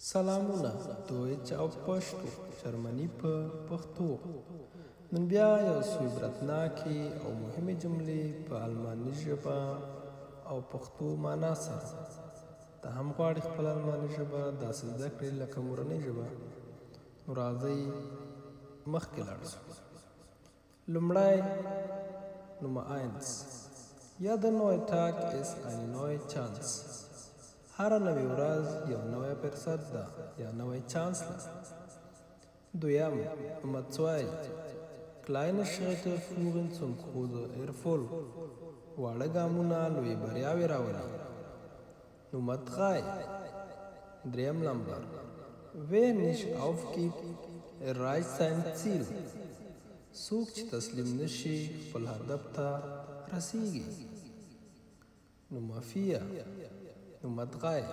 سلامونه دویچ او پښتو جرمني په پښتو نن بیا یو څو عبرتناکې او مهمې جملې په الماني ژبه او پښتو معنا سره ته هم غواړې خپل الماني ژبه داسې زده کړې لکه مورنۍ ژبه نو راځئ مخکې لاړ شو. لومړی Nummer 1 Jeder neue Tag ist eine neue Chance. هر نوې ورځ یو نوی فرصت ده یا نوی چانس ده. دویم Nummer 2 Kleine Schritte führen zum großen Erfolg. واړه ګامونه لوی بریاوې راولي. Nummer 3 دریم نمبر Wer nicht aufgibt, erreicht sein Ziel. څوک چې تسلیم نشي خپل هدف ته رسیږي. Nummer 4 Nummer 3